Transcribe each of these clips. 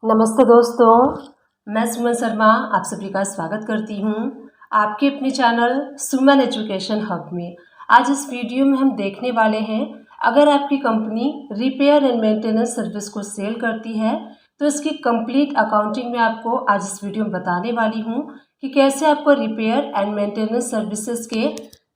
नमस्ते दोस्तों, मैं सुमन शर्मा आप सभी का स्वागत करती हूँ आपके अपने चैनल सुमन एजुकेशन हब में। आज इस वीडियो में हम देखने वाले हैं, अगर आपकी company repair and maintenance service को सेल करती है तो इसकी कंप्लीट अकाउंटिंग में आपको आज इस वीडियो में बताने वाली हूँ कि कैसे आपको रिपेयर एंड मेंटेनेंस सर्विसेज के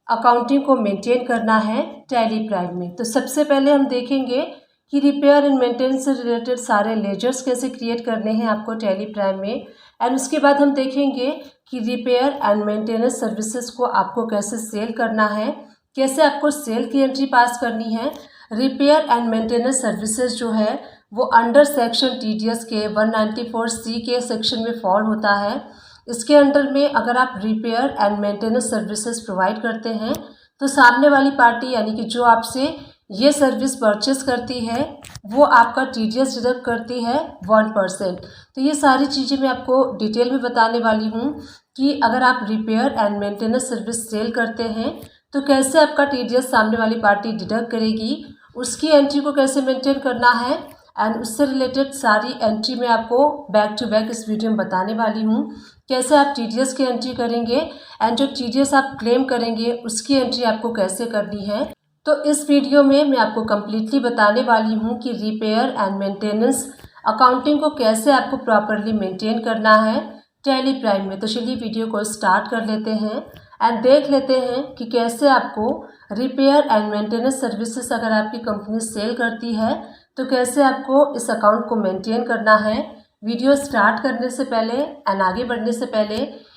अकाउंटिंग को मेंटेन करना है टैली प्राइम में। तो सबसे पहले हम देखेंगे कि रिपेयर एंड मेंटेनेंस से रिलेटेड सारे लेजर्स कैसे क्रिएट करने हैं आपको टैली प्राइम में, एंड उसके बाद हम देखेंगे कि रिपेयर एंड मेंटेनेंस सर्विसेज को आपको कैसे सेल करना है, कैसे आपको सेल की एंट्री पास करनी है। रिपेयर एंड मेंटेनेंस सर्विसेज जो है वो अंडर सेक्शन TDS के 194C के सेक्शन में फॉल होता है। इसके अंडर में अगर आप repair and maintenance services provide करते हैं तो सामने वाली पार्टी यानी कि जो आपसे ये सर्विस परचेस करती है वो आपका TDS डिडक्ट करती है 1%। तो ये सारी चीज़ें मैं आपको डिटेल में बताने वाली हूँ कि अगर आप repair and maintenance service sale करते हैं तो कैसे आपका TDS सामने वाली पार्टी डिडक्ट करेगी, उसकी एंट्री को कैसे मेंटेन करना है, एंड उससे रिलेटेड सारी एंट्री मैं आपको बैक टू बैक इस वीडियो में बताने वाली हूँ। कैसे आप TDS की एंट्री करेंगे एंड जो TDS आप क्लेम करेंगे उसकी एंट्री आपको कैसे करनी है। तो इस वीडियो में मैं आपको कम्प्लीटली बताने वाली हूँ कि रिपेयर एंड मेंटेनेंस अकाउंटिंग को कैसे आपको प्रॉपरली मेंटेन करना है टैली प्राइम में। तो चलिए वीडियो को स्टार्ट कर लेते हैं एंड देख लेते हैं कि कैसे आपको रिपेयर एंड मेंटेनेंस सर्विसेज अगर आपकी कंपनी सेल करती है तो कैसे आपको इस अकाउंट को मेंटेन करना है। वीडियो स्टार्ट करने से पहले एंड आगे बढ़ने से पहले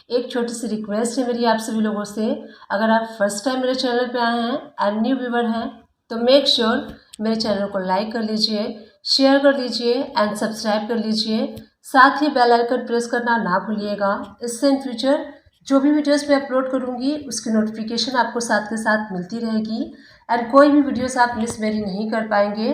एक छोटी सी रिक्वेस्ट है मेरी आप सभी लोगों से, अगर आप फर्स्ट टाइम मेरे चैनल पे आए हैं एंड न्यू व्यूवर हैं तो मेक श्योर मेरे चैनल को लाइक कर लीजिए, शेयर कर लीजिए एंड सब्सक्राइब कर लीजिए। साथ ही बेल आइकन प्रेस करना ना भूलिएगा, इससे इन फ्यूचर जो भी वीडियोस मैं अपलोड करूँगी उसकी नोटिफिकेशन आपको साथ के साथ मिलती रहेगी एंड कोई भी वीडियोस आप मिस मेरी नहीं कर पाएंगे।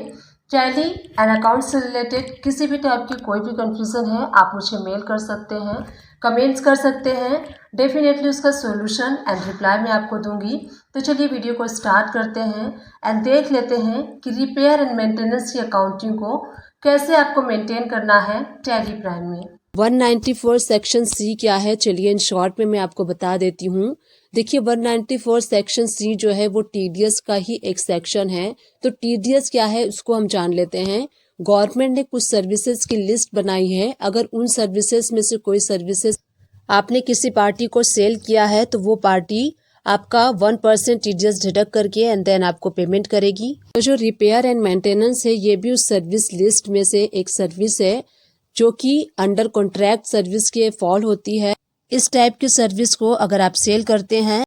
टैली एंड अकाउंट से रिलेटेड किसी भी टाइप की कोई भी कंफ्यूजन है आप मुझे मेल कर सकते हैं, कमेंट्स कर सकते हैं, डेफिनेटली उसका सॉल्यूशन एंड रिप्लाई मैं आपको दूंगी। तो चलिए वीडियो को स्टार्ट करते हैं एंड देख लेते हैं कि रिपेयर एंड मेंटेनेंस की अकाउंटिंग को कैसे आपको मेंटेन करना है टैली प्राइम में। 194 सेक्शन C क्या है, चलिए इन शॉर्ट में मैं आपको बता देती हूँ। देखिए 194 सेक्शन C जो है वो TDS का ही एक सेक्शन है। तो TDS क्या है उसको हम जान लेते हैं। गवर्नमेंट ने कुछ सर्विसेज की लिस्ट बनाई है, अगर उन सर्विसेज में से कोई सर्विसेज आपने किसी पार्टी को सेल किया है तो वो पार्टी आपका 1% TDS डिडक्ट करके एंड देन आपको पेमेंट करेगी। तो जो रिपेयर एंड मेंटेनेंस है ये भी उस सर्विस लिस्ट में से एक सर्विस है जो कि अंडर कॉन्ट्रैक्ट सर्विस के फॉल होती है। इस टाइप की सर्विस को अगर आप सेल करते हैं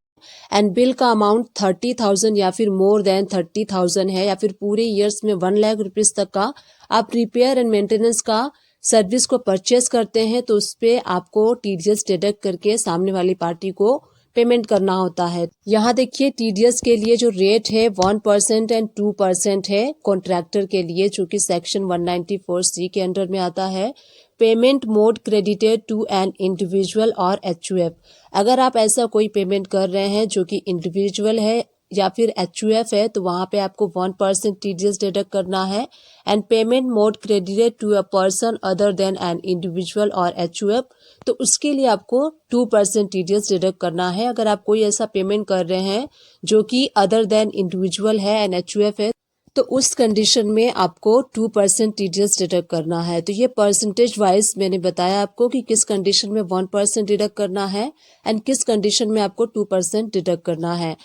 एंड बिल का अमाउंट 30,000 या फिर मोर देन 30,000 है या फिर पूरे ईयर्स में 1 लाख रुपीस तक का आप रिपेयर एंड मेंटेनेंस का सर्विस को परचेस करते हैं तो उस पे आपको TDS डिडक्ट करके सामने वाली पार्टी को पेमेंट करना होता है। यहाँ देखिए TDS के लिए जो रेट है 1% एंड 2% है कॉन्ट्रैक्टर के लिए, जो कि सेक्शन 194C के अंडर में आता है। Payment mode credited to an individual or HUF। अगर आप ऐसा कोई पेमेंट कर रहे हैं जो कि इंडिविजुअल है या फिर HUF है तो वहाँ पे आपको 1% TDS डिडक्ट करना है। And payment mode credited to a person other than an individual or HUF तो उसके लिए आपको 2% TDS डिडक्ट करना है। अगर आप कोई ऐसा पेमेंट कर रहे हैं जो कि अदर देन इंडिविजुअल है एंड HUF है तो उस कंडीशन में आपको 2% TDS डिडक्ट करना है। तो ये परसेंटेज वाइज मैंने बताया आपको कि किस कंडीशन में 1% डिडक्ट करना है एंड किस कंडीशन में आपको 2% डिडक्ट करना है।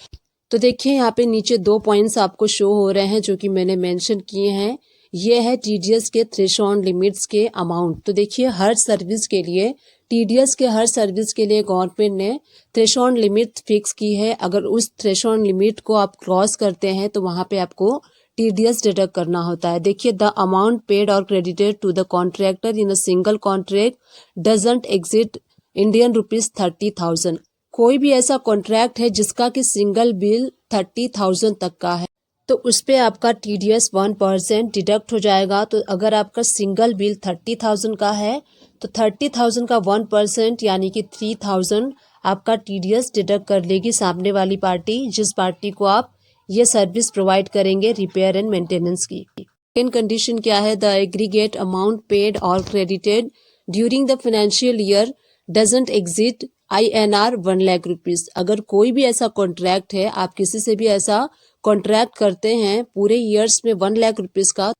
तो देखिए यहाँ पे नीचे 2 पॉइंट्स आपको शो हो रहे हैं जो कि मैंने मेंशन किए हैं। ये है TDS के थ्रेशोल्ड लिमिट्स के अमाउंट। तो देखिए हर सर्विस के लिए TDS के हर सर्विस के लिए गवर्नमेंट ने थ्रेशोल्ड लिमिट फिक्स की है। अगर उस थ्रेशोल्ड लिमिट को आप क्रॉस करते हैं तो वहाँ पे आपको TDS डिडक्ट करना होता है। देखिए the amount paid or credited to the contractor in a single contract doesn't exceed Indian rupees 30,000। कोई भी ऐसा कॉन्ट्रैक्ट है जिसका कि सिंगल बिल 30,000 तक का है तो उस पे आपका TDS 1% डिडक्ट हो जाएगा। तो अगर आपका सिंगल बिल 30,000 का है तो 30,000 का 1% यानी कि 3,000 आपका TDS डिडक्ट कर लेगी सामने वाली पार्टी, जिस पार्टी को आप ये सर्विस प्रोवाइड करेंगे रिपेयर एंड मेंटेनेंस की। सेकेंड कंडीशन क्या है, the aggregate amount paid or credited during the financial year doesn't exit INR 1 lakh rupees. अगर कोई भी ऐसा कॉन्ट्रैक्ट है, आप किसी से भी ऐसा कॉन्ट्रैक्ट करते हैं पूरे ईयर्स में 1 लाख रुपीज का,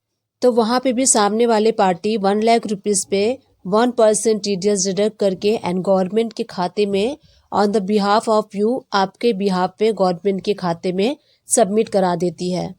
तो वहां पे भी सामने वाले पार्टी 1 लाख रुपीज पे 1% TDS डिडक्ट करके एंड गवर्नमेंट के खाते में on the behalf of you, आपके बिहाफ पे गवर्नमेंट के खाते में सबमिट करा देती है।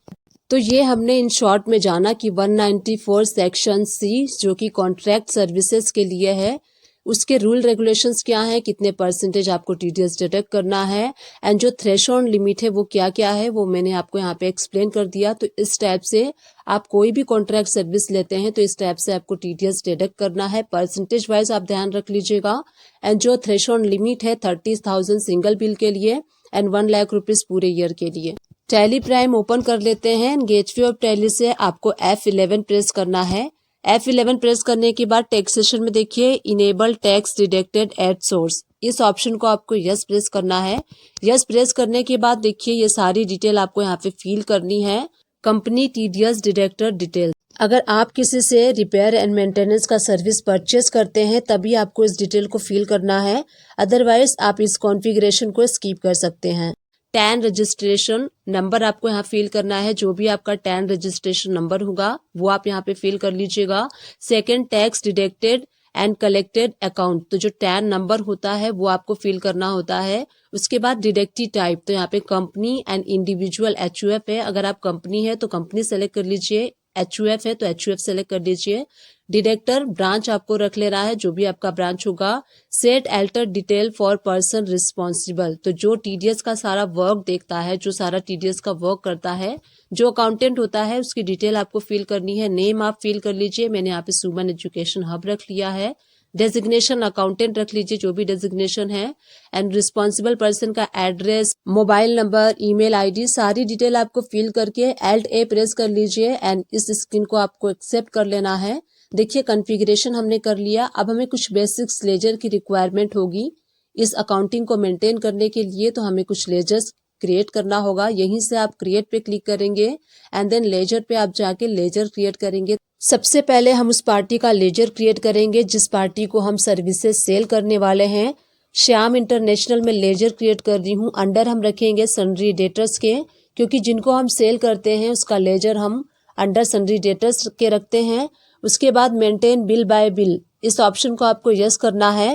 तो ये हमने इन शॉर्ट में जाना कि 194 सेक्शन सी जो कि कॉन्ट्रैक्ट सर्विसेज के लिए है, उसके रूल रेगुलेशंस क्या है, कितने परसेंटेज आपको TDS डिडक्ट करना है एंड जो थ्रेशोल्ड लिमिट है वो क्या क्या है, वो मैंने आपको यहाँ पे एक्सप्लेन कर दिया। तो इस टाइप से आप कोई भी कॉन्ट्रैक्ट सर्विस लेते हैं तो इस टाइप से आपको TDS डिडक्ट करना है। परसेंटेज वाइज आप ध्यान रख लीजिएगा। एंड जो थ्रेशोल्ड लिमिट है 30,000 सिंगल बिल के लिए एंड 1 लाख रुपीज पूरे ईयर के लिए। टैली प्राइम ओपन कर लेते हैं। गेटवे ऑफ टैली से आपको F11 प्रेस करना है। F11 प्रेस करने के बाद टैक्सेशन में देखिए enable tax deducted at source, इस ऑप्शन को आपको यस प्रेस करना है। यस प्रेस करने के बाद देखिए ये सारी डिटेल आपको यहाँ पे फिल करनी है। कंपनी TDS डिडक्टेड डिटेल, अगर आप किसी से रिपेयर एंड मेंटेनेंस का सर्विस परचेस करते हैं तभी आपको इस डिटेल को फिल करना है, अदरवाइज आप इस कॉन्फ़िगरेशन को स्किप कर सकते हैं। टैन रजिस्ट्रेशन नंबर आपको यहाँ फिल करना है, जो भी आपका टैन रजिस्ट्रेशन नंबर होगा वो आप यहाँ पे फिल कर लीजिएगा। Second, tax deducted and collected account, तो जो टैन नंबर होता है वो आपको फिल करना होता है। उसके बाद डिडक्टी टाइप, तो यहाँ पे कंपनी एंड इंडिविजुअल HUF है, अगर आप कंपनी है तो कंपनी सेलेक्ट कर लीजिए, HUF है तो HUF सेलेक्ट कर लीजिए। डिडक्टर ब्रांच आपको रख लेना है, जो भी आपका ब्रांच होगा। Set alter detail for person responsible, तो जो TDS का सारा वर्क देखता है, जो सारा TDS का वर्क करता है, जो अकाउंटेंट होता है उसकी डिटेल आपको फिल करनी है। नेम आप फिल कर लीजिए, मैंने यहाँ पे सुमन एजुकेशन हब रख लिया है। डेजिग्नेशन अकाउंटेंट रख लीजिए, जो भी डेजिग्नेशन है। एंड रिस्पॉन्सिबल पर्सन का address, mobile number, email ID, सारी डिटेल आपको फिल करके Alt+A प्रेस कर लीजिए एंड इस स्क्रीन को आपको एक्सेप्ट कर लेना है। देखिए कॉन्फ़िगरेशन हमने कर लिया। अब हमें कुछ बेसिक्स लेजर की रिक्वायरमेंट होगी इस अकाउंटिंग को मेंटेन करने के लिए, तो हमें कुछ लेजर्स क्रिएट करना होगा। यहीं से आप क्रिएट पे क्लिक करेंगे एंड देन लेजर पे आप जाके लेजर क्रिएट करेंगे। सबसे पहले हम उस पार्टी का लेजर क्रिएट करेंगे जिस पार्टी को हम सर्विसेज सेल करने वाले हैं। श्याम इंटरनेशनल में लेजर क्रिएट कर रही हूँ। अंडर हम रखेंगे सन्ड्री डेटर्स के, क्योंकि जिनको हम सेल करते हैं उसका लेजर हम अंडर सन्ड्री डेटर्स के रखते हैं। उसके बाद मेंटेन बिल बाय बिल, इस ऑप्शन को आपको यस करना है।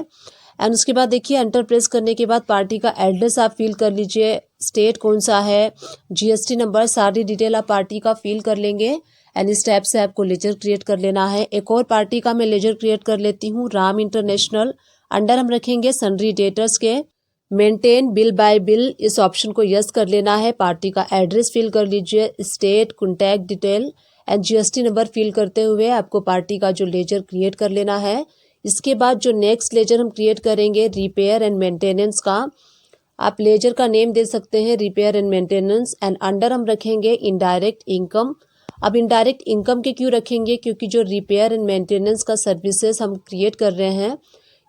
एंड उसके बाद देखिए एंटर प्रेस करने के बाद पार्टी का एड्रेस आप फिल कर लीजिए, स्टेट कौन सा है, GST नंबर, सारी डिटेल आप पार्टी का फिल कर लेंगे एंड इस टाइप से आपको लेजर क्रिएट कर लेना है। एक और पार्टी का मैं लेजर क्रिएट कर लेती हूँ, राम इंटरनेशनल। अंडर हम रखेंगे सन्ड्री डेटर्स के, मेंटेन बिल बाय बिल, इस ऑप्शन को यस कर लेना है। पार्टी का एड्रेस फिल कर लीजिए, state, contact detail and GST number fill करते हुए आपको पार्टी का जो लेजर क्रिएट कर लेना है। इसके बाद जो नेक्स्ट लेजर हम क्रिएट करेंगे रिपेयर एंड मेंटेनेंस का, आप लेजर का नेम दे सकते हैं repair and maintenance. And under हम रखेंगे इनडायरेक्ट इनकम। अब इनडायरेक्ट इनकम के क्यों रखेंगे, क्योंकि जो रिपेयर एंड मेंटेनेंस का सर्विसेज हम क्रिएट कर रहे हैं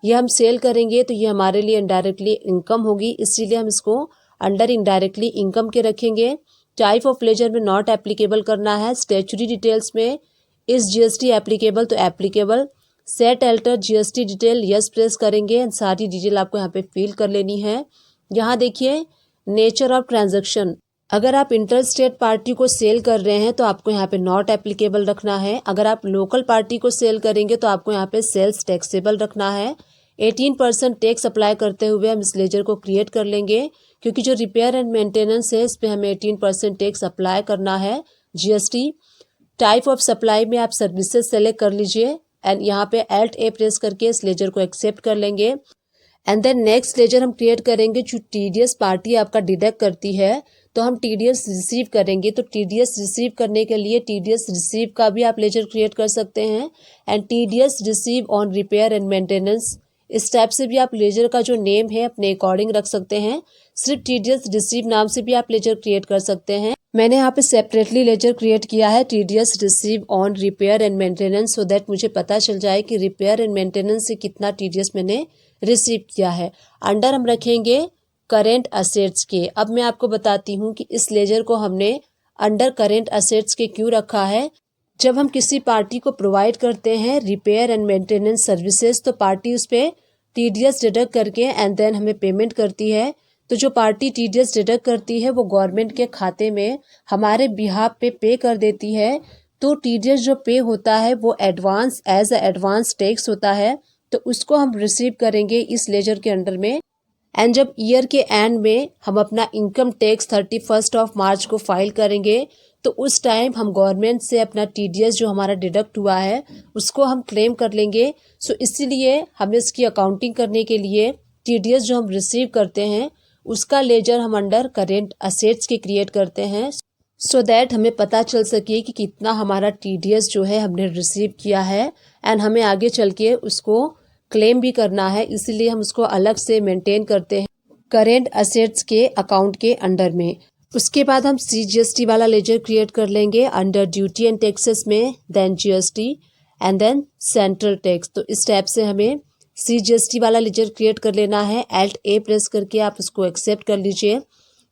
ये हम सेल करेंगे तो ये हमारे लिए इनडायरेक्टली इनकम होगी, इसीलिए हम इसको अंडर इनडायरेक्टली इनकम के रखेंगे। टाइप ऑफ लेजर में नॉट एप्लीकेबल करना है। स्टैट्यूटरी डिटेल्स में इस GST एप्लीकेबल तो applicable. Set alter GST detail, yes press करेंगे एंड सारी डिटेल आपको यहाँ पे फिल कर लेनी है। यहाँ देखिए नेचर ऑफ ट्रांजैक्शन, अगर आप इंटर स्टेट पार्टी को सेल कर रहे हैं तो आपको यहाँ पे नॉट एप्लीकेबल रखना है। अगर आप लोकल पार्टी को सेल करेंगे तो आपको यहाँ पे सेल्स टैक्सेबल रखना है। 18% टैक्स अप्लाई करते हुए हम इस लेजर को क्रिएट कर लेंगे, क्योंकि जो रिपेयर एंड मेंटेनेंस है इस पे हमें 18% टैक्स अप्लाई करना है GST। टाइप ऑफ सप्लाई में आप सर्विसेज सेलेक्ट कर लीजिए एंड यहाँ पे Alt+A प्रेस करके इस लेजर को एक्सेप्ट कर लेंगे। एंड देन नेक्स्ट लेजर हम क्रिएट करेंगे जो TDS पार्टी आपका डिडक्ट करती है, तो हम TDS रिसीव करेंगे। तो TDS रिसीव करने के लिए TDS रिसीव का भी आप लेजर क्रिएट कर सकते हैं and TDS receive on repair and maintenance, इस टाइप से भी आप लेजर का जो नेम है अपने अकॉर्डिंग रख सकते हैं। सिर्फ TDS रिसीव नाम से भी आप लेजर क्रिएट कर सकते हैं। मैंने यहाँ पे सेपरेटली लेजर क्रिएट किया है TDS receive on repair and maintenance, so that मुझे पता चल जाए कि रिपेयर एंड मेंटेनेंस से कितना TDS मैंने रिसीव किया है। अंडर हम रखेंगे करेंट असेट्स के। अब मैं आपको बताती हूँ कि इस लेजर को हमने अंडर करेंट असेट्स के क्यों रखा है। जब हम किसी पार्टी को प्रोवाइड करते हैं रिपेयर एंड मेंटेनेंस सर्विसेज, तो पार्टी उस पर टीडीएस डिडक्ट करके एंड देन हमें पेमेंट करती है। तो जो पार्टी टीडीएस डिडक्ट करती है वो गवर्नमेंट के खाते में हमारे बिहाफ पे कर देती है। तो टीडीएस जो पे होता है वो एडवांस एज एडवांस टैक्स होता है, तो उसको हम रिसीव करेंगे इस लेजर के अंडर में। एंड जब ईयर के एंड में हम अपना इनकम टैक्स 31 मार्च को फाइल करेंगे, तो उस टाइम हम गवर्नमेंट से अपना टीडीएस जो हमारा डिडक्ट हुआ है उसको हम क्लेम कर लेंगे। सो इसीलिए हमें इसकी अकाउंटिंग करने के लिए टीडीएस जो हम रिसीव करते हैं उसका लेजर हम अंडर करेंट असेट्स के क्रिएट करते हैं, सो दैट हमें पता चल सके कि कितना हमारा टीडीएस जो है हमने रिसीव किया है एंड हमें आगे चल के उसको क्लेम भी करना है। इसीलिए हम उसको अलग से मेंटेन करते हैं करेंट असेट्स के अकाउंट के अंडर में। उसके बाद हम CGST वाला लेजर क्रिएट कर लेंगे अंडर ड्यूटी एंड टैक्सेस में, then GST and then central tax. तो इस टाइप से हमें CGST वाला लेजर क्रिएट कर लेना है। Alt A प्रेस करके आप उसको एक्सेप्ट कर लीजिए।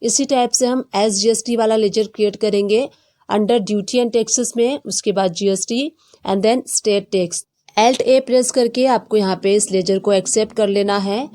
इसी टाइप से हम SGST वाला लेजर क्रिएट करेंगे अंडर ड्यूटी एंड टैक्सेस में, उसके बाद GST and then state tax. Alt A press करके आपको यहाँ पे इस लेजर को एक्सेप्ट कर लेना है।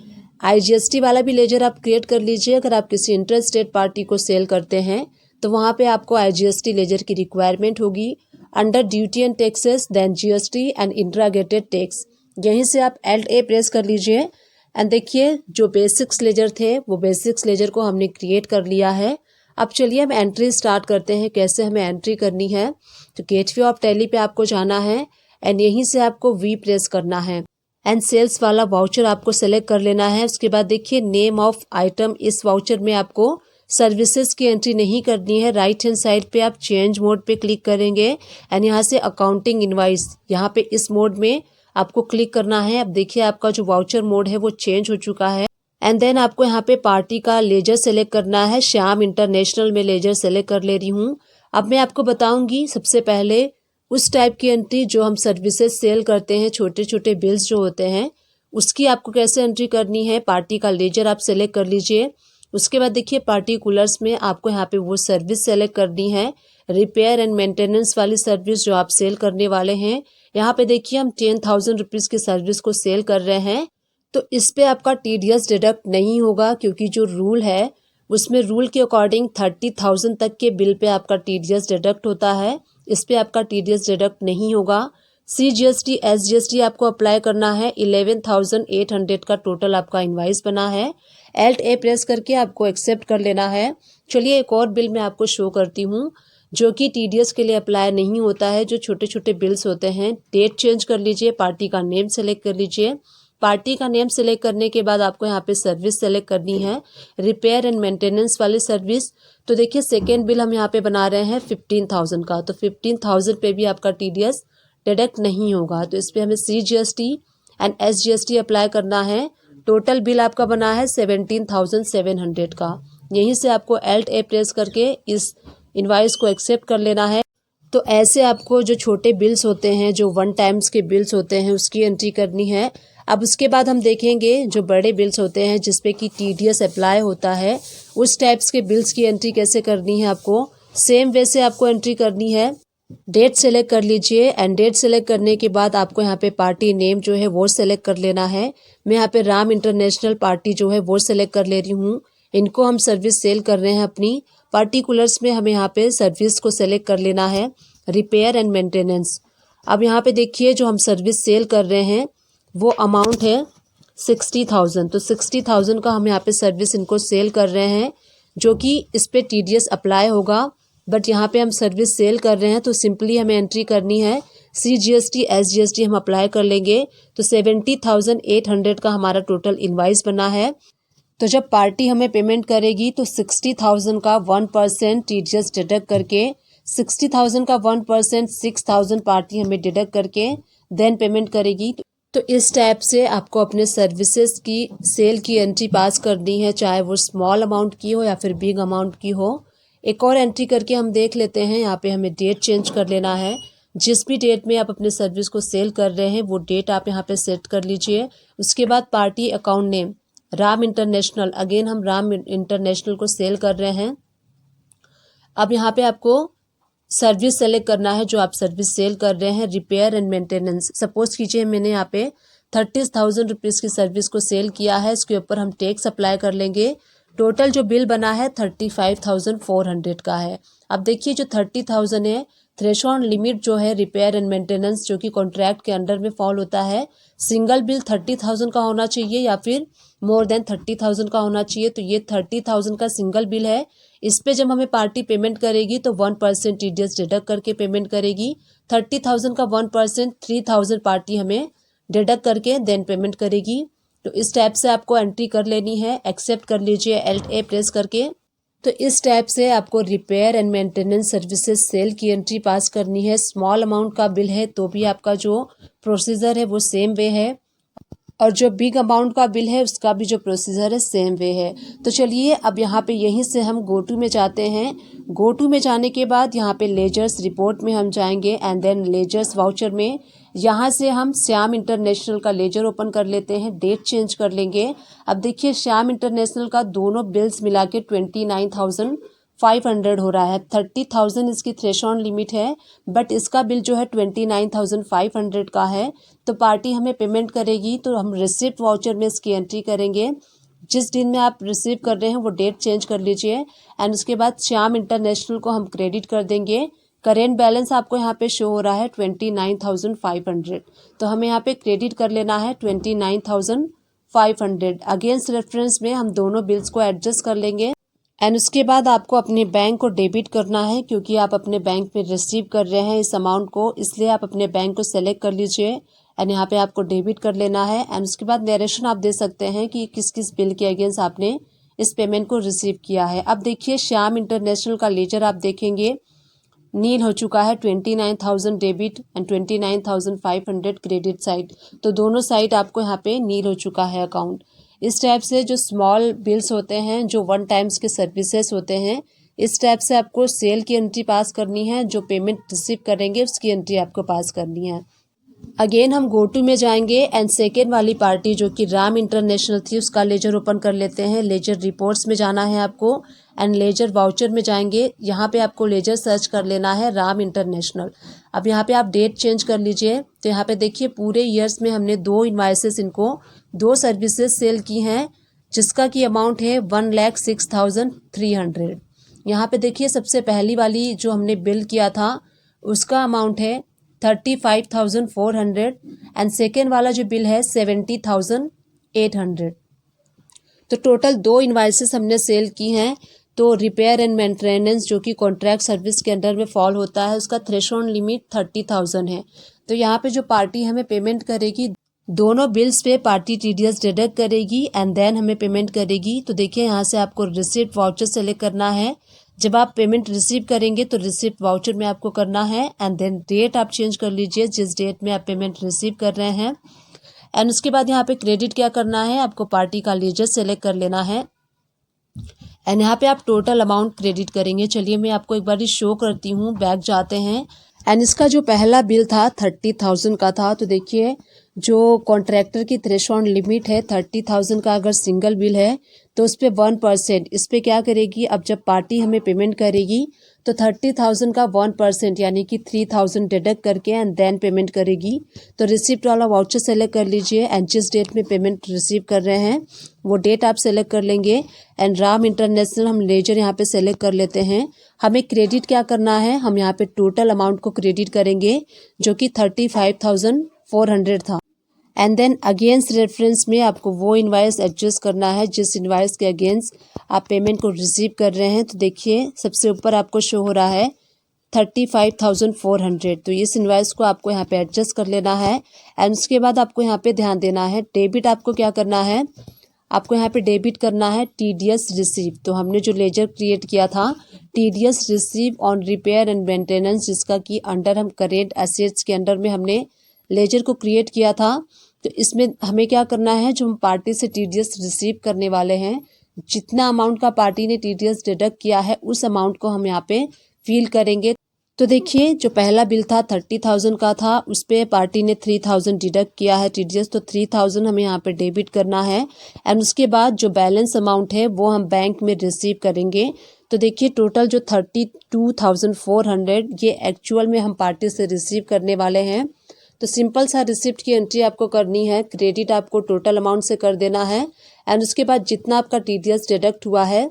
IGST वाला भी लेजर आप क्रिएट कर लीजिए। अगर आप किसी इंटर स्टेट पार्टी को सेल करते हैं तो वहाँ पे आपको IGST लेजर की रिक्वायरमेंट होगी under duty and taxes, then GST and integrated tax. यहीं से आप Alt A प्रेस कर लीजिए एंड देखिए जो बेसिक्स लेजर थे वो बेसिक्स लेजर को हमने क्रिएट कर लिया है। अब चलिए हम एंट्री स्टार्ट करते हैं, कैसे हमें एंट्री करनी है। तो गेटवे ऑफ टैली पे आपको जाना है एंड यहीं से आपको V प्रेस करना है एंड सेल्स वाला वाउचर आपको सेलेक्ट कर लेना है। उसके बाद देखिए नेम ऑफ आइटम, इस वाउचर में आपको सर्विसेज की एंट्री नहीं करनी है। राइट हैंड साइड पे आप चेंज मोड पे क्लिक करेंगे एंड यहाँ से अकाउंटिंग इनवाइस, यहाँ पे इस मोड में आपको क्लिक करना है। अब देखिए आपका जो वाउचर मोड है वो चेंज हो चुका है एंड देन आपको यहाँ पे पार्टी का लेजर सेलेक्ट करना है। श्याम इंटरनेशनल में लेजर सेलेक्ट कर ले रही हूँ। अब मैं आपको बताऊंगी सबसे पहले उस टाइप की एंट्री जो हम सर्विसेज सेल करते हैं, छोटे छोटे बिल्स जो होते हैं उसकी आपको कैसे एंट्री करनी है। पार्टी का लेजर आप सेलेक्ट कर लीजिए। उसके बाद देखिए पार्टिकुलर्स में आपको यहाँ पे वो सर्विस सेलेक्ट करनी है, रिपेयर एंड मेंटेनेंस वाली सर्विस जो आप सेल करने वाले हैं। यहाँ पे देखिए हम 10,000 रुपीज़ की सर्विस को सेल कर रहे हैं, तो इस पे आपका टीडीएस डिडक्ट नहीं होगा क्योंकि जो रूल है उसमें रूल के अकॉर्डिंग 30,000 तक के बिल पे आपका टीडीएस डिडक्ट होता है। इस पे आपका टीडीएस डिडक्ट नहीं होगा। CGST SGST आपको अप्लाई करना है। 11,800 का टोटल आपका इनवाइस बना है। Alt A प्रेस करके आपको एक्सेप्ट कर लेना है। चलिए एक और बिल मैं आपको शो करती हूँ जो कि टीडीएस के लिए अप्लाई नहीं होता है। जो छोटे छोटे बिल्स होते हैं, डेट चेंज कर लीजिए, पार्टी का नेम सेलेक्ट कर लीजिए। पार्टी का नेम सेलेक्ट करने के बाद आपको यहाँ पे सर्विस सेलेक्ट करनी है, रिपेयर एंड मेंटेनेंस वाली सर्विस। तो देखिए सेकेंड बिल हम यहाँ पे बना रहे हैं 15,000 का, तो 15,000 पे भी आपका टीडीएस डिडक्ट नहीं होगा। तो इस पे हमें CGST एंड SGST अप्लाई करना है। टोटल बिल आपका बना है 17,700 का। यहीं से आपको Alt A प्रेस करके इस इनवाइस को एक्सेप्ट कर लेना है। तो ऐसे आपको जो छोटे बिल्स होते हैं, जो 1 टाइम्स के बिल्स होते हैं, उसकी एंट्री करनी है। अब उसके बाद हम देखेंगे जो बड़े बिल्स होते हैं जिसपे कि टीडीएस अप्लाई होता है, उस टाइप्स के बिल्स की एंट्री कैसे करनी है। आपको सेम वे से आपको एंट्री करनी है। डेट सेलेक्ट कर लीजिए एंड डेट सेलेक्ट करने के बाद आपको यहाँ पे पार्टी नेम जो है वो सेलेक्ट कर लेना है। मैं यहाँ पे राम इंटरनेशनल पार्टी जो है वो सेलेक्ट कर ले रही हूँ। इनको हम सर्विस सेल कर रहे हैं अपनी। पार्टिकुलर्स में हमें यहाँ पे सर्विस को सेलेक्ट कर लेना है, रिपेयर एंड मेंटेनेंस। अब यहाँ पे देखिए जो हम सर्विस सेल कर रहे हैं वो अमाउंट है 60,000। तो 60,000 का हम यहाँ पे सर्विस इनको सेल कर रहे हैं, जो कि इस पे टीडीएस अप्लाई होगा। बट यहाँ पे हम सर्विस सेल कर रहे हैं तो सिंपली हमें एंट्री करनी है। CGST SGST हम अप्लाई कर लेंगे। तो 70,800 का हमारा टोटल इनवाइस बना है। तो जब पार्टी हमें पेमेंट करेगी तो 60,000 का 1% टीडीएस डिडक्ट करके 60,000 का 1% 6,000 पार्टी हमें डिडक्ट करके देन पेमेंट करेगी। तो इस टाइप से आपको अपने सर्विसेज की सेल की एंट्री पास करनी है, चाहे वो स्मॉल अमाउंट की हो या फिर बिग अमाउंट की हो। एक और एंट्री करके हम देख लेते हैं। यहाँ पे हमें डेट चेंज कर लेना है। जिस भी डेट में आप अपने सर्विस को सेल कर रहे हैं वो डेट आप यहाँ पे सेट कर लीजिए। उसके बाद party account name Ram international, again हम राम इंटरनेशनल को सेल कर रहे हैं। अब यहाँ पे आपको सर्विस सेलेक्ट करना है जो आप सर्विस सेल कर रहे हैं। रिपेयर एंड मेंटेनेंस, सपोज कीजिए मैंने यहाँ पे 30,000 रुपीज़ की सर्विस को सेल किया है, इसके ऊपर हम टैक्स अप्लाई कर लेंगे। टोटल जो बिल बना है 35,400 का है। अब देखिए जो 30,000 है, थ्रेशोल्ड लिमिट जो है रिपेयर एंड मेंटेनेंस जो कि कॉन्ट्रैक्ट के अंडर में फॉल होता है, सिंगल बिल 30,000 का होना चाहिए या फिर मोर देन 30,000 का होना चाहिए। तो ये 30,000 का सिंगल बिल है। इस पे जब हमें पार्टी पेमेंट करेगी तो 1% TDS डिडक्ट करके पेमेंट करेगी। 30,000 का 1% 3,000 पार्टी हमें डिडक्ट करके देन पेमेंट करेगी। तो इस टाइप से आपको एंट्री कर लेनी है। एक्सेप्ट कर लीजिए LA प्रेस करके। तो इस टाइप से आपको repair and maintenance services sale की एंट्री पास करनी है। स्मॉल अमाउंट का बिल है तो भी आपका जो प्रोसीजर है वो सेम वे है, और जो बिग अमाउंट का बिल है उसका भी जो प्रोसीजर है सेम वे है। तो चलिए अब यहाँ पे यहीं से हम गो टू में जाते हैं। गो टू में जाने के बाद यहाँ पे लेजर्स रिपोर्ट में हम जाएंगे एंड देन लेजर्स वाउचर में। यहाँ से हम श्याम इंटरनेशनल का लेजर ओपन कर लेते हैं, डेट चेंज कर लेंगे। अब देखिए श्याम इंटरनेशनल का दोनों बिल्स मिला के 29,500 हो रहा है। 30,000 इसकी थ्रेशोल्ड लिमिट है, बट इसका बिल जो है 29,500 का है। तो पार्टी हमें पेमेंट करेगी तो हम रिसिप्ट वाउचर में इसकी एंट्री करेंगे। जिस दिन में आप रिसीव कर रहे हैं वो डेट चेंज कर लीजिए एंड उसके बाद श्याम इंटरनेशनल को हम क्रेडिट कर देंगे। करेंट बैलेंस आपको यहाँ पे शो हो रहा है 29,500, तो हमें यहाँ पे क्रेडिट कर लेना है 29,500। अगेंस्ट रेफरेंस में हम दोनों बिल्स को एडजस्ट कर लेंगे एंड उसके बाद आपको अपने बैंक को डेबिट करना है, क्योंकि आप अपने बैंक में रिसीव कर रहे हैं इस अमाउंट को, इसलिए आप अपने बैंक को सेलेक्ट कर लीजिए एंड यहाँ पे आपको डेबिट कर लेना है। एंड उसके बाद नरेशन आप दे सकते हैं कि किस किस बिल के अगेंस्ट आपने इस पेमेंट को रिसीव किया है। अब देखिए श्याम इंटरनेशनल का लेजर आप देखेंगे नील हो चुका है, 29,000 डेबिट एंड 29,500 क्रेडिट साइड। तो दोनों साइड आपको यहाँ पे नील हो चुका है अकाउंट। इस टाइप से जो स्मॉल बिल्स होते हैं, जो 1 टाइम्स के सर्विसेज होते हैं, इस टाइप से आपको सेल की एंट्री पास करनी है। जो पेमेंट रिसीव करेंगे उसकी एंट्री आपको पास करनी है। अगेन हम गो टू में जाएंगे एंड सेकेंड वाली पार्टी जो कि राम इंटरनेशनल थी उसका लेजर ओपन कर लेते हैं। लेजर रिपोर्ट्स में जाना है आपको एंड लेजर वाउचर में जाएंगे। यहाँ पे आपको लेजर सर्च कर लेना है राम इंटरनेशनल। अब यहाँ पे आप डेट चेंज कर लीजिए। तो यहाँ पे देखिए पूरे ईयर्स में हमने 2 इनवाइसेस इनको 2 सर्विसेज सेल की हैं, जिसका की अमाउंट है 1,06,300। यहाँ पे देखिए सबसे पहली वाली जो हमने बिल किया था उसका अमाउंट है 35,400 एंड सेकेंड वाला जो बिल है 70,800। तो टोटल 2 इनवाइसेस हमने सेल की हैं। तो रिपेयर एंड मेंटेनेंस जो कि कॉन्ट्रैक्ट सर्विस के अंडर में फॉल होता है, उसका थ्रेशोल्ड लिमिट 30,000 है। तो यहाँ पे जो पार्टी हमें पेमेंट करेगी, दोनों बिल्स पे पार्टी TDS डिडक्ट करेगी एंड देन हमें पेमेंट करेगी। तो देखिए यहाँ से आपको रिसिप्ट वाउचर सेलेक्ट करना है। जब आप पेमेंट रिसीव करेंगे तो रिसिप्ट वाउचर में आपको करना है एंड देन डेट आप चेंज कर लीजिए जिस डेट में आप पेमेंट रिसीव कर रहे हैं। एंड उसके बाद यहाँ पे क्रेडिट क्या करना है, आपको पार्टी का लेजर सेलेक्ट कर लेना है एंड यहाँ पे आप टोटल अमाउंट क्रेडिट करेंगे। चलिए मैं आपको एक बार शो करती हूँ। बैक जाते हैं एंड इसका जो पहला बिल था 30,000 का था। तो देखिए जो कॉन्ट्रैक्टर की थ्रेशोल्ड लिमिट है 30,000 का, अगर सिंगल बिल है तो उस पर 1% इस पर क्या करेगी, अब जब पार्टी हमें पेमेंट करेगी तो 30,000 का 1% यानी कि 3,000 डिडक्ट करके एंड देन पेमेंट करेगी। तो रिसिप्ट वाला वाउचर सेलेक्ट कर लीजिए एंड जिस डेट में पेमेंट रिसीव कर रहे हैं वो डेट आप सेलेक्ट कर लेंगे एंड राम इंटरनेशनल हम लेजर यहाँ पे सेलेक्ट कर लेते हैं। हमें क्रेडिट क्या करना है, हम यहाँ पे टोटल अमाउंट को क्रेडिट करेंगे जो कि 35,400 था एंड देन अगेंस्ट रेफरेंस में आपको वो इनवाइस एडजस्ट करना है जिस इनवाइस के अगेंस्ट आप पेमेंट को रिसीव कर रहे हैं। तो देखिए सबसे ऊपर आपको शो हो रहा है 35,400। तो इस इनवाइस को आपको यहाँ पे एडजस्ट कर लेना है एंड उसके बाद आपको यहाँ पे ध्यान देना है। डेबिट आपको क्या करना है, आपको यहाँ पे डेबिट करना है TDS रिसीव। तो हमने जो लेजर क्रिएट किया था TDS receive on repair and maintenance, जिसका कि अंडर हम करेंट एसेट्स के अंडर में हमने लेजर को क्रिएट किया था। तो इसमें हमें क्या करना है, जो हम पार्टी से TDS रिसीव करने वाले हैं, जितना अमाउंट का पार्टी ने TDS डिडक्ट किया है उस अमाउंट को हम यहाँ पे फिल करेंगे। तो देखिए जो पहला बिल था 30,000 का था, उस पे पार्टी ने 3,000 डिडक्ट किया है टीडीएस, तो 3,000 हमें यहाँ पे डेबिट करना है। एंड उसके बाद जो बैलेंस अमाउंट है वो हम बैंक में रिसीव करेंगे। तो देखिए टोटल जो 32,400 ये एक्चुअल में हम पार्टी से रिसीव करने वाले हैं। तो सिंपल सा रिसिप्ट की एंट्री आपको करनी है, क्रेडिट आपको टोटल अमाउंट से कर देना है। एंड उसके बाद जितना आपका टीडीएस डिडक्ट हुआ है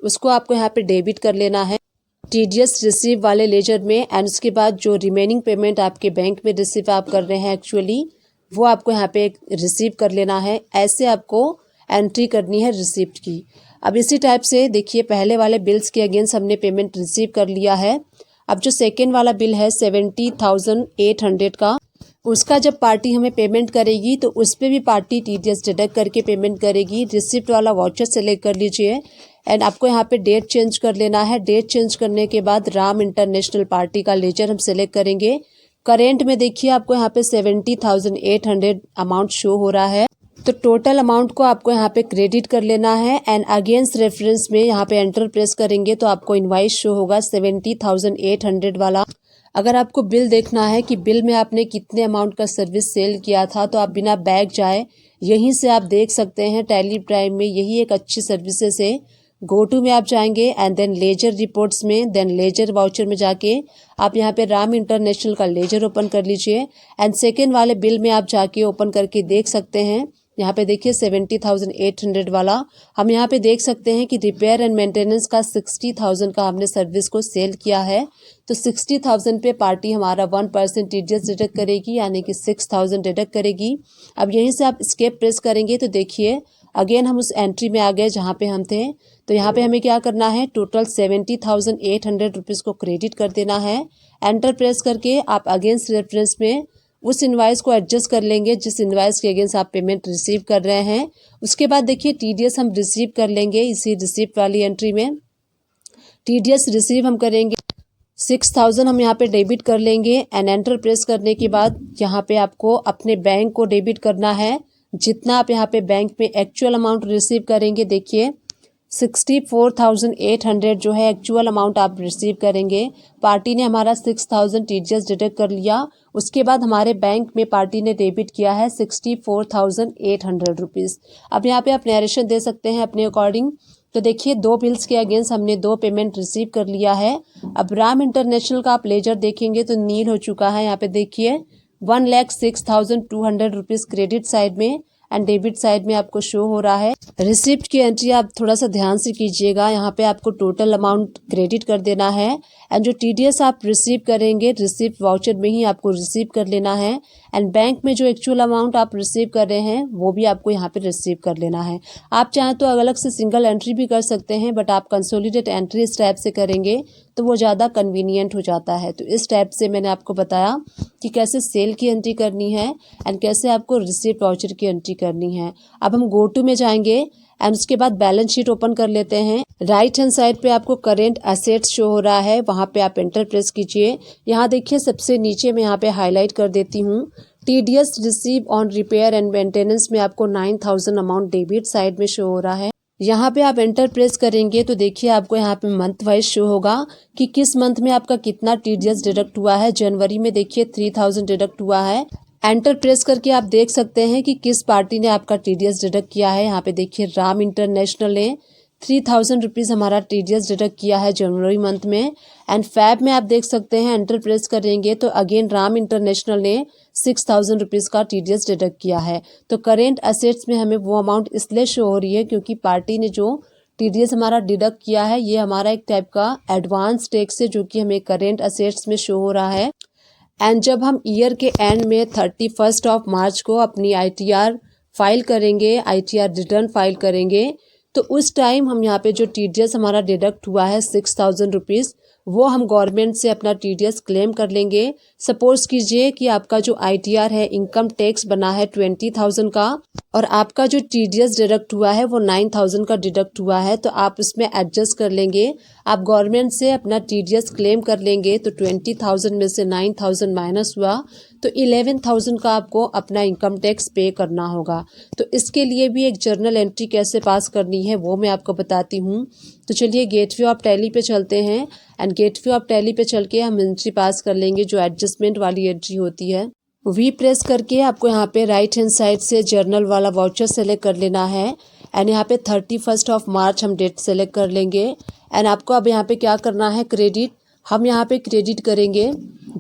उसको आपको यहाँ पे डेबिट कर लेना है टीडीएस रिसीव वाले लेजर में। एंड उसके बाद जो रिमेनिंग पेमेंट आपके बैंक में रिसीव आप कर रहे हैं एक्चुअली, वो आपको यहाँ पे रिसीव कर लेना है। ऐसे आपको एंट्री करनी है रिसिप्ट की। अब इसी टाइप से देखिए पहले वाले बिल्स के अगेंस्ट हमने पेमेंट रिसीव कर लिया है। अब जो सेकेंड वाला बिल है 70,800 का, उसका जब पार्टी हमें पेमेंट करेगी तो उस पर भी पार्टी टीडीएस डिडक्ट करके पेमेंट करेगी। रिसिप्ट वाला वाउचर सेलेक्ट कर लीजिए। एंड आपको यहाँ पे डेट चेंज कर लेना है। डेट चेंज करने के बाद राम इंटरनेशनल पार्टी का लेजर हम सेलेक्ट करेंगे। करेंट में देखिए आपको यहाँ पे 70,800 अमाउंट शो हो रहा है। तो टोटल अमाउंट को आपको यहाँ पे क्रेडिट कर लेना है। एंड अगेंस्ट रेफरेंस में यहाँ पे एंटर प्रेस करेंगे तो आपको इनवाइस शो होगा 70,800 वाला। अगर आपको बिल देखना है कि बिल में आपने कितने अमाउंट का सर्विस सेल किया था, तो आप बिना बैग जाए यहीं से आप देख सकते हैं। टैली प्राइम में यही एक अच्छी सर्विसेज है। गो टू में आप जाएंगे एंड देन लेजर रिपोर्ट्स में, देन लेजर वाउचर में जाके आप यहाँ पे राम इंटरनेशनल का लेजर ओपन कर लीजिए। एंड सेकेंड वाले बिल में आप जाके ओपन करके देख सकते हैं। यहाँ पे देखिए 70,800 वाला हम यहाँ पे देख सकते हैं कि रिपेयर एंड मेंटेनेंस का 60,000 का हमने सर्विस को सेल किया है। तो 60,000 पे पार्टी हमारा 1% टीडीएस डिडक्ट करेगी, यानी कि 6,000 डिडक्ट करेगी। अब यहीं से आप एस्केप प्रेस करेंगे तो देखिए अगेन हम उस एंट्री में आ गए जहाँ पे हम थे। तो यहाँ पे हमें क्या करना है, टोटल 70,800 रुपीज़ को क्रेडिट कर देना है। एंटर प्रेस करके आप अगेंस्ट रेफरेंस में उस इनवाइस को एडजस्ट कर लेंगे जिस इनवाइस के अगेंस्ट आप पेमेंट रिसीव कर रहे हैं। उसके बाद देखिए टीडीएस हम रिसीव कर लेंगे इसी रिसिप्ट वाली एंट्री में। टीडीएस रिसीव हम करेंगे 6,000 हम यहाँ पे डेबिट कर लेंगे। एंड एंटर प्रेस करने के बाद यहाँ पे आपको अपने बैंक को डेबिट करना है। जितना आप यहाँ पे बैंक में एक्चुअल अमाउंट रिसीव करेंगे, देखिए 64,800 जो है एक्चुअल अमाउंट आप रिसीव करेंगे। पार्टी ने हमारा 6,000 टीडीएस डिडक्ट कर लिया। उसके बाद हमारे बैंक में पार्टी ने डेबिट किया है 64,800 रुपीज़। अब यहाँ पे आप नरेशन दे सकते हैं अपने अकॉर्डिंग। तो देखिए दो बिल्स के अगेंस्ट हमने दो पेमेंट रिसीव कर लिया है। अब राम इंटरनेशनल का आप लेजर देखेंगे तो नील हो चुका है। यहाँ पे देखिए 1,06,200 रुपीज़ क्रेडिट साइड में एंड डेबिट साइड में आपको शो हो रहा है। रिसिप्ट की एंट्री आप थोड़ा सा ध्यान से कीजिएगा। यहाँ पे आपको टोटल अमाउंट क्रेडिट कर देना है। एंड जो टीडीएस आप रिसीव करेंगे रिसिप्ट वाउचर में ही आपको रिसीव कर लेना है। एंड बैंक में जो एक्चुअल अमाउंट आप रिसीव कर रहे हैं वो भी आपको यहाँ पे रिसीव कर लेना है। आप चाहें तो अलग से सिंगल एंट्री भी कर सकते हैं, बट आप कंसोलिडेट एंट्री इस टाइप से करेंगे तो वो ज़्यादा कन्वीनियंट हो जाता है। तो इस टाइप से मैंने आपको बताया कि कैसे सेल की एंट्री करनी है एंड कैसे आपको रिसिप्ट वाउचर की एंट्री करनी है। अब हम गो टू में जाएंगे एंड उसके बाद बैलेंस शीट ओपन कर लेते हैं। राइट हैंड साइड पे आपको करेंट एसेट्स शो हो रहा है, वहाँ पे आप एंटर प्रेस कीजिए। यहाँ देखिए सबसे नीचे मैं यहाँ पे हाईलाइट कर देती हूँ, TDS receive on repair and maintenance में आपको 9,000 अमाउंट डेबिट साइड में शो हो रहा है। यहाँ पे आप एंटर प्रेस करेंगे तो देखिए आपको यहाँ पे मंथ वाइज शो होगा कि किस मंथ में आपका कितना टीडीएस डिडक्ट हुआ है। जनवरी में देखिए 3,000 डिडक्ट हुआ है। एंटर प्रेस करके आप देख सकते हैं कि किस पार्टी ने आपका टीडीएस डिडक्ट किया है। यहाँ पे देखिए राम इंटरनेशनल ने 3,000 रुपीज़ हमारा टीडीएस डिडक्ट किया है जनवरी मंथ में। एंड फैब में आप देख सकते हैं एंटर प्रेस करेंगे तो अगेन राम इंटरनेशनल ने 6,000 रुपीज़ का टीडीएस डिडक्ट किया है। तो करेंट असेट्स में हमें वो अमाउंट इसलिए शो हो रही है क्योंकि पार्टी ने जो टीडीएस हमारा डिडक्ट किया है ये हमारा एक टाइप का एडवांस टैक्स है जो कि हमें करेंट असेट्स में शो हो रहा है। एंड जब हम ईयर के एंड में 31 मार्च को अपनी आईटीआर फाइल करेंगे, आईटीआर रिटर्न फाइल करेंगे, तो उस टाइम हम यहाँ पे जो टीडीएस हमारा डिडक्ट हुआ है 6,000 रुपीज़ वो हम गवर्नमेंट से अपना टीडीएस क्लेम कर लेंगे। सपोज कीजिए कि आपका जो आईटीआर है इनकम टैक्स बना है 20,000 का और आपका जो टीडीएस डिडक्ट हुआ है वो 9,000 का डिडक्ट हुआ है, तो आप उसमें एडजस्ट कर लेंगे। आप गवर्नमेंट से अपना टीडीएस क्लेम कर लेंगे तो 20,000 में से 9,000 माइनस हुआ तो 11,000 का आपको अपना इनकम टैक्स पे करना होगा। तो इसके लिए भी एक जर्नल एंट्री कैसे पास करनी है वो मैं आपको बताती हूँ। तो चलिए गेटवे ऑफ टैली पे चलते हैं एंड गेटवे ऑफ टैली पे चल के हम एंट्री पास कर लेंगे जो एडजस्टमेंट वाली एंट्री होती है। वी प्रेस करके आपको यहाँ पे राइट हैंड साइड से जर्नल वाला वाउचर सेलेक्ट कर लेना है एंड यहाँ पे 31 ऑफ मार्च हम डेट सेलेक्ट कर लेंगे एंड आपको अब यहाँ पे क्या करना है, क्रेडिट। हम यहाँ पे क्रेडिट करेंगे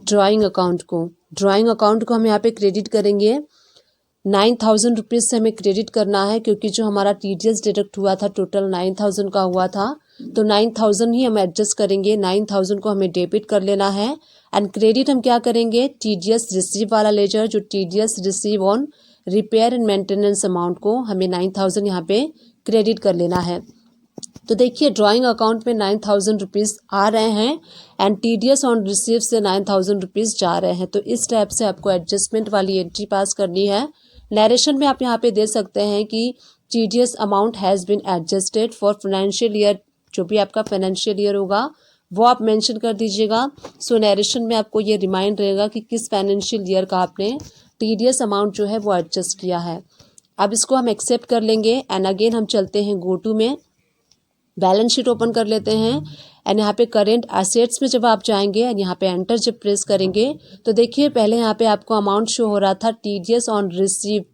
ड्राइंग अकाउंट को हम यहाँ पे क्रेडिट करेंगे 9,000 रुपीज़ से हमें क्रेडिट करना है, क्योंकि जो हमारा TDS डिडक्ट हुआ था टोटल 9,000 का हुआ था, तो 9,000 ही हम एडजस्ट करेंगे। 9,000 को हमें डेबिट कर लेना है एंड क्रेडिट हम क्या करेंगे, TDS रिसीव वाला लेजर, जो TDS receive on repair and maintenance amount को हमें 9,000 यहाँ पे क्रेडिट कर लेना है। तो देखिए ड्राइंग अकाउंट में 9,000 रुपीज़ आ रहे हैं एंड TDS ऑन रिसीव से 9,000 रुपीज़ जा रहे हैं। तो इस टाइप से आपको एडजस्टमेंट वाली एंट्री पास करनी है। नरेशन में आप यहाँ पे दे सकते हैं कि TDS amount has been adjusted for financial year, जो भी आपका फाइनेंशियल ईयर होगा वो आप मेंशन कर दीजिएगा। सो नरेशन में आपको ये रिमाइंड रहेगा कि किस फाइनेंशियल ईयर का आपने TDS अमाउंट जो है वो एडजस्ट किया है। अब इसको हम एक्सेप्ट कर लेंगे एंड अगेन हम चलते हैं गो टू में, बैलेंस शीट ओपन कर लेते हैं एंड यहाँ पे करेंट एसेट्स में जब आप जाएंगे एंड यहाँ पे एंटर जब प्रेस करेंगे तो देखिए पहले यहाँ पे आपको अमाउंट शो हो रहा था TDS on receive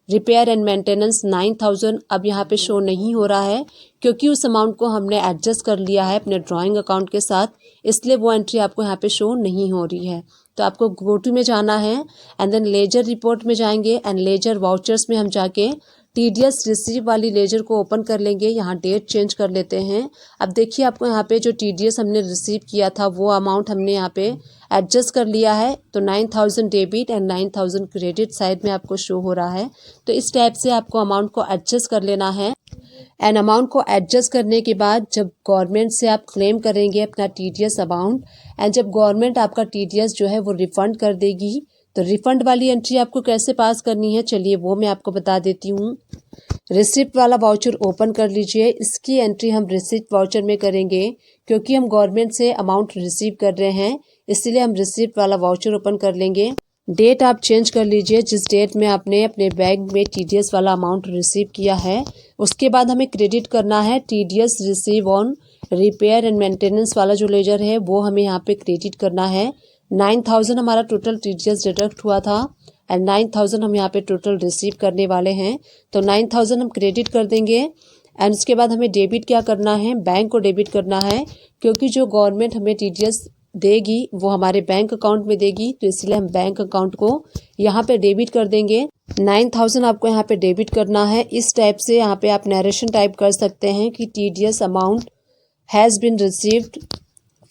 repair and maintenance 9,000, अब यहाँ पे शो नहीं हो रहा है क्योंकि उस अमाउंट को हमने एडजस्ट कर लिया है अपने ड्राइंग अकाउंट के साथ, इसलिए वो एंट्री आपको यहाँ पे शो नहीं हो रही है। तो आपको गो टू में जाना है एंड देन लेजर रिपोर्ट में जाएंगे एंड लेजर वाउचर्स में हम जाके TDS रिसीव वाली लेजर को ओपन कर लेंगे। यहाँ डेट चेंज कर लेते हैं। अब देखिए आपको यहाँ पे जो TDS हमने रिसीव किया था वो अमाउंट हमने यहाँ पे एडजस्ट कर लिया है, तो 9,000 डेबिट एंड 9,000 क्रेडिट साइड में आपको शो हो रहा है। तो इस टाइप से आपको अमाउंट को एडजस्ट कर लेना है एंड अमाउंट को एडजस्ट करने के बाद जब गवर्नमेंट से आप क्लेम करेंगे अपना TDS अमाउंट एंड जब गवर्नमेंट आपका TDS जो है वो रिफंड कर देगी, तो रिफंड वाली एंट्री आपको कैसे पास करनी है चलिए वो मैं आपको बता देती हूँ। रिसिप्ट वाला वाउचर ओपन कर लीजिए। इसकी एंट्री हम रिसिप्ट वाउचर में करेंगे क्योंकि हम गवर्नमेंट से अमाउंट रिसीव कर रहे हैं, इसलिए हम रिसिप्ट वाला वाउचर ओपन कर लेंगे। डेट आप चेंज कर लीजिए जिस डेट में आपने अपने बैंक में TDS वाला अमाउंट रिसीव किया है। उसके बाद हमें क्रेडिट करना है TDS receive on repair and maintenance वाला जो लेजर है वो हमें यहाँ पे क्रेडिट करना है। 9,000 हमारा टोटल TDS डिडक्ट हुआ था एंड 9,000 हम यहाँ पे टोटल रिसीव करने वाले हैं, तो 9,000 हम क्रेडिट कर देंगे एंड उसके बाद हमें डेबिट क्या करना है, बैंक को डेबिट करना है, क्योंकि जो गवर्नमेंट हमें TDS देगी वो हमारे बैंक अकाउंट में देगी, तो इसलिए हम बैंक अकाउंट को यहाँ पे डेबिट कर देंगे। 9,000 आपको यहाँ पे डेबिट करना है। इस टाइप से यहाँ पे आप नरेशन टाइप कर सकते हैं कि TDS amount has been received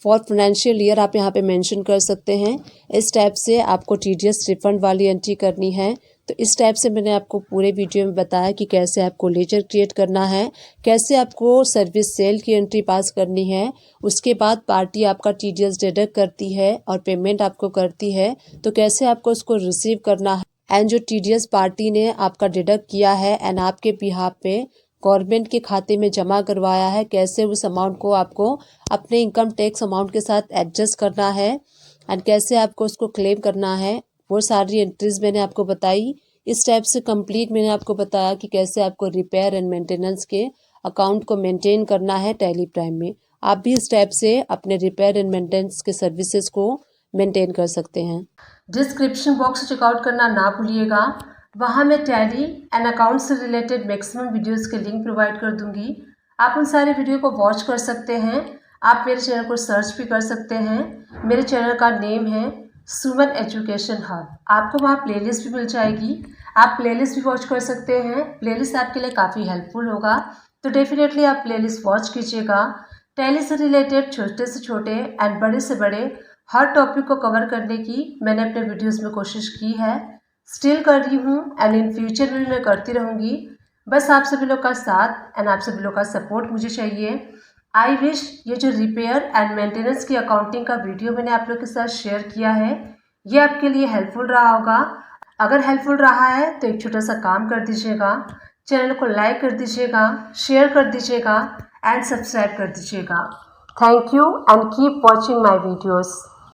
for financial year आप यहाँ पे मेंशन कर सकते हैं। इस टाइप से आपको TDS रिफंड वाली एंट्री करनी है। तो इस टाइप से मैंने आपको पूरे वीडियो में बताया कि कैसे आपको लेजर क्रिएट करना है, कैसे आपको सर्विस सेल की एंट्री पास करनी है, उसके बाद पार्टी आपका TDS डिडक्ट करती है और पेमेंट आपको करती है, तो कैसे आपको उसको रिसीव करना है एंड जो TDS पार्टी ने आपका डिडक्ट किया है एंड आपके बिहाफ पे गवर्नमेंट के खाते में जमा करवाया है, कैसे उस अमाउंट को आपको अपने इनकम टैक्स अमाउंट के साथ एडजस्ट करना है एंड कैसे आपको उसको क्लेम करना है, वो सारी एंट्रीज मैंने आपको बताई। इस टाइप से कंप्लीट मैंने आपको बताया कि कैसे आपको रिपेयर एंड मेंटेनेंस के अकाउंट को मेंटेन करना है टैली प्राइम में। आप भी इस टाइप से अपने रिपेयर एंड मेंटेनेंस के सर्विसेज को मेंटेन कर सकते हैं। डिस्क्रिप्शन बॉक्स चेकआउट करना ना भूलिएगा, वहाँ मैं टैली एंड अकाउंट से रिलेटेड मैक्सिमम वीडियोस के लिंक प्रोवाइड कर दूंगी। आप उन सारे वीडियो को वॉच कर सकते हैं। आप मेरे चैनल को सर्च भी कर सकते हैं। मेरे चैनल का नेम है सुमन एजुकेशन हब। आपको वहाँ प्लेलिस्ट भी मिल जाएगी, आप प्लेलिस्ट भी वॉच कर सकते हैं। प्लेलिस्ट आपके लिए काफ़ी हेल्पफुल होगा, तो डेफिनेटली आप प्लेलिस्ट वॉच कीजिएगा। टैली से रिलेटेड छोटे से छोटे एंड बड़े से बड़े हर टॉपिक को कवर करने की मैंने अपने वीडियोस में कोशिश की है, स्टिल कर रही हूँ एंड इन फ्यूचर भी मैं करती रहूँगी। बस आप सभी लोग का साथ एंड आप सभी लोग का सपोर्ट मुझे चाहिए। आई विश ये जो रिपेयर एंड मेंटेनेंस की अकाउंटिंग का वीडियो मैंने आप लोग के साथ शेयर किया है ये आपके लिए हेल्पफुल रहा होगा। अगर हेल्पफुल रहा है तो एक छोटा सा काम कर दीजिएगा, चैनल को लाइक कर दीजिएगा, शेयर कर दीजिएगा एंड सब्सक्राइब कर दीजिएगा। Thank you and keep watching my videos.